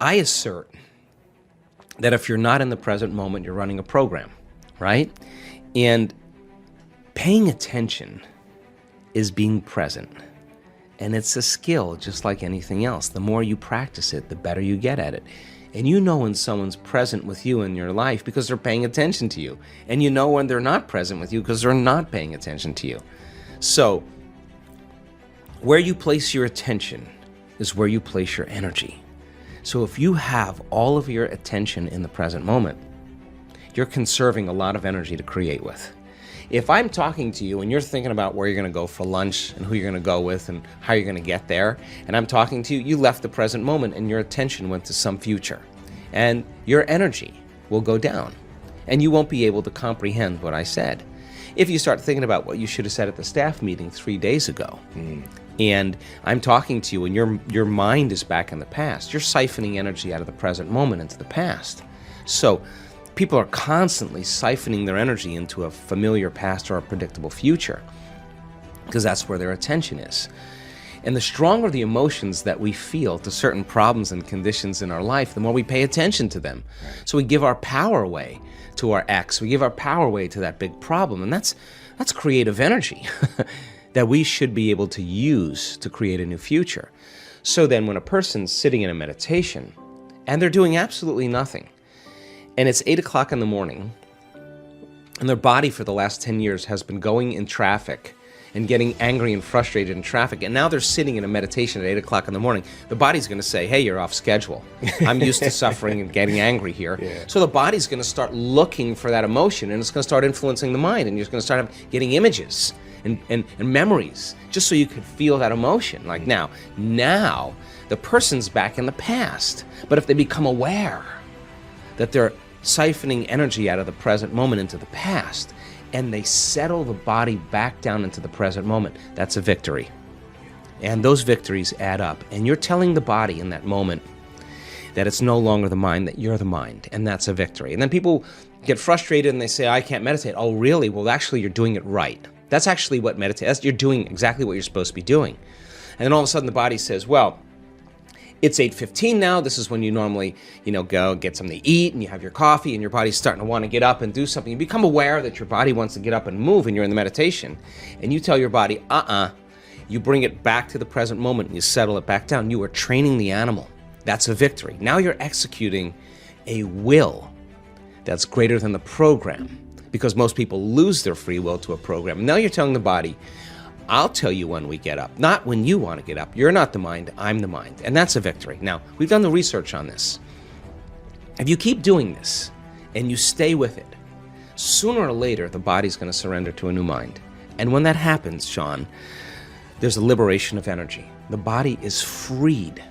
I assert that if you're not in the present moment, you're running a program, right? And paying attention is being present. And it's a skill just like anything else. The more you practice it, the better you get at it. And you know when someone's present with you in your life because they're paying attention to you. And you know when they're not present with you because they're not paying attention to you. So, where you place your attention is where you place your energy. So if you have all of your attention in the present moment, you're conserving a lot of energy to create with. If I'm talking to you and you're thinking about where you're going to go for lunch and who you're going to go with and how you're going to get there, and I'm talking to you, you left the present moment and your attention went to some future. And your energy will go down and you won't be able to comprehend what I said. If you start thinking about what you should have said at the staff meeting 3 days ago, and I'm talking to you and your mind is back in the past, you're siphoning energy out of the present moment into the past. So people are constantly siphoning their energy into a familiar past or a predictable future because that's where their attention is. And the stronger the emotions that we feel to certain problems and conditions in our life, the more we pay attention to them. So we give our power away to our ex, we give our power away to that big problem, and that's creative energy that we should be able to use to create a new future. So then when a person's sitting in a meditation and they're doing absolutely nothing, and it's 8 o'clock in the morning, and their body for the last 10 years has been going in traffic and getting angry and frustrated in traffic, and now they're sitting in a meditation at 8 o'clock in the morning, the body's going to say, hey, you're off schedule. I'm used to suffering and getting angry here. Yeah. So the body's going to start looking for that emotion, and it's going to start influencing the mind, and you're going to start getting images and memories just so you could feel that emotion. Like now the person's back in the past. But if they become aware that they're siphoning energy out of the present moment into the past, and they settle the body back down into the present moment, that's a victory. And those victories add up. And you're telling the body in that moment that it's no longer the mind, that you're the mind, and that's a victory. And then people get frustrated and they say, I can't meditate. Oh, really? Well, actually, you're doing it right. That's actually what meditation, you're doing exactly what you're supposed to be doing. And then all of a sudden the body says, well, it's 8:15 now. This is when you normally, go get something to eat and you have your coffee and your body's starting to want to get up and do something. You become aware that your body wants to get up and move and you're in the meditation. And you tell your body, You bring it back to the present moment and you settle it back down. You are training the animal. That's a victory. Now you're executing a will that's greater than the program, because most people lose their free will to a program. Now you're telling the body, I'll tell you when we get up, not when you want to get up. You're not the mind, I'm the mind. And that's a victory. Now, we've done the research on this. If you keep doing this and you stay with it, sooner or later, the body's going to surrender to a new mind. And when that happens, Sean, there's a liberation of energy. The body is freed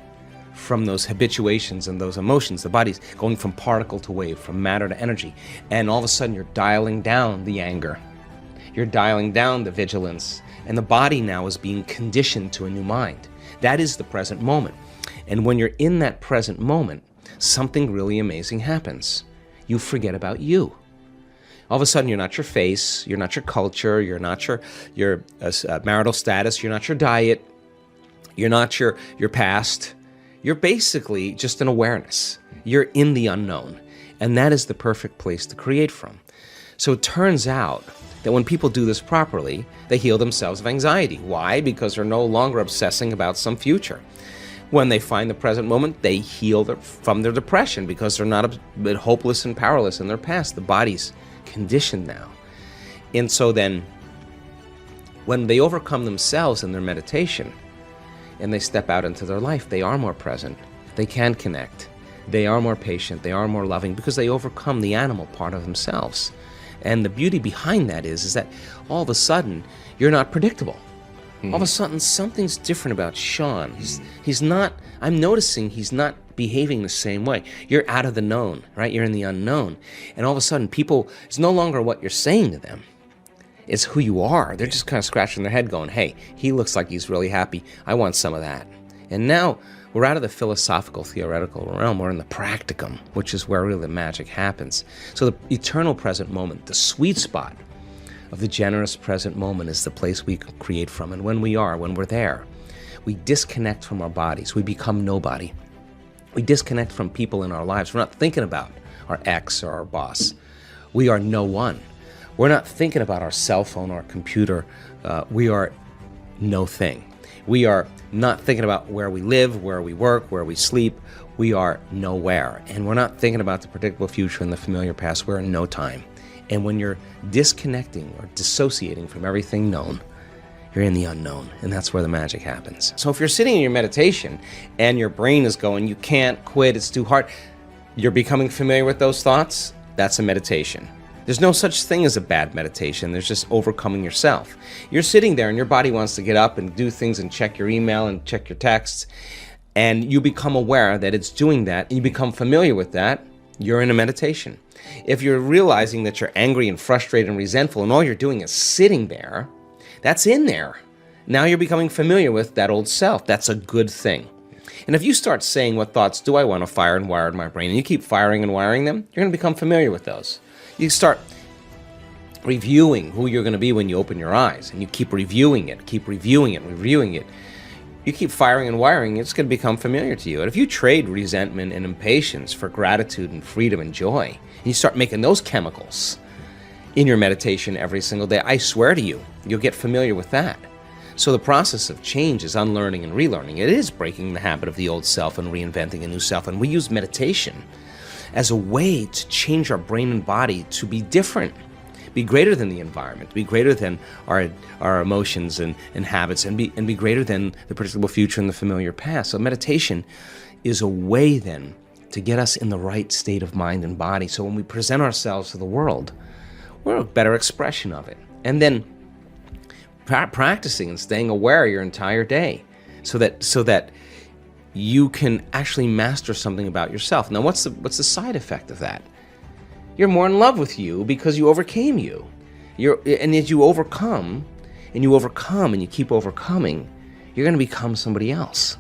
from those habituations and those emotions. The body's going from particle to wave, from matter to energy. And all of a sudden, you're dialing down the anger. You're dialing down the vigilance. And the body now is being conditioned to a new mind. That is the present moment. And when you're in that present moment, something really amazing happens. You forget about you. All of a sudden, you're not your face, you're not your culture, you're not your marital status, you're not your diet, you're not your past. You're basically just an awareness. You're in the unknown. And that is the perfect place to create from. So it turns out that when people do this properly, they heal themselves of anxiety. Why? Because they're no longer obsessing about some future. When they find the present moment, they heal from their depression because they're not hopeless and powerless in their past. The body's conditioned now. And so then, when they overcome themselves in their meditation and they step out into their life, they are more present. They can connect. They are more patient. They are more loving because they overcome the animal part of themselves. And the beauty behind that is that all of a sudden, you're not predictable. All of a sudden, something's different about Sean. He's not, I'm noticing he's not behaving the same way. You're out of the known, right? You're in the unknown. And all of a sudden, it's no longer what you're saying to them. It's who you are. They're just kind of scratching their head going, hey, he looks like he's really happy. I want some of that. And now, we're out of the philosophical, theoretical realm. We're in the practicum, which is where really the magic happens. So the eternal present moment, the sweet spot of the generous present moment is the place we can create from. And when we're there, we disconnect from our bodies. We become nobody. We disconnect from people in our lives. We're not thinking about our ex or our boss. We are no one. We're not thinking about our cell phone or our computer. We are no thing. We are not thinking about where we live, where we work, where we sleep. We are nowhere. And we're not thinking about the predictable future and the familiar past. We're in no time. And when you're disconnecting or dissociating from everything known, you're in the unknown, and that's where the magic happens. So if you're sitting in your meditation and your brain is going, you can't quit, it's too hard, you're becoming familiar with those thoughts, that's a meditation. There's no such thing as a bad meditation. There's just overcoming yourself. You're sitting there and your body wants to get up and do things and check your email and check your texts, and you become aware that it's doing that, and you become familiar with that, you're in a meditation. If you're realizing that you're angry and frustrated and resentful and all you're doing is sitting there, that's in there. Now you're becoming familiar with that old self. That's a good thing. And if you start saying, what thoughts do I want to fire and wire in my brain, and you keep firing and wiring them, you're going to become familiar with those. You start reviewing who you're going to be when you open your eyes, and you keep reviewing it, reviewing it. You keep firing and wiring, it's going to become familiar to you. And if you trade resentment and impatience for gratitude and freedom and joy, and you start making those chemicals in your meditation every single day, I swear to you, you'll get familiar with that. So the process of change is unlearning and relearning. It is breaking the habit of the old self and reinventing a new self. And we use meditation as a way to change our brain and body to be different, be greater than the environment, be greater than our emotions and habits, and be greater than the predictable future and the familiar past. So meditation is a way then to get us in the right state of mind and body. So when we present ourselves to the world, we're a better expression of it. And then practicing and staying aware your entire day so that you can actually master something about yourself. Now, what's the side effect of that? You're more in love with you because you overcame you. And as you overcome, and you keep overcoming, you're going to become somebody else.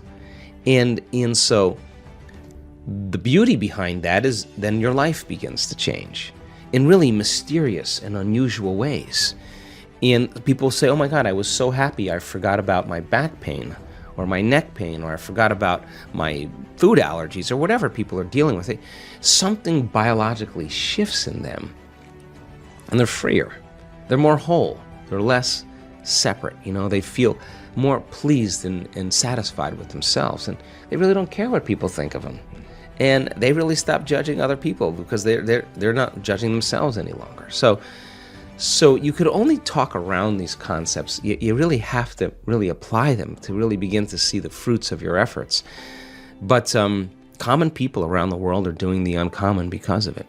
And so the beauty behind that is then your life begins to change in really mysterious and unusual ways. And people say, oh my God, I was so happy I forgot about my back pain or my neck pain, or I forgot about my food allergies, or whatever people are dealing with. Something biologically shifts in them, and they're freer. They're more whole. They're less separate. They feel more pleased and satisfied with themselves, and they really don't care what people think of them. And they really stop judging other people because they're not judging themselves any longer. So you could only talk around these concepts. You really have to really apply them to really begin to see the fruits of your efforts. But common people around the world are doing the uncommon because of it.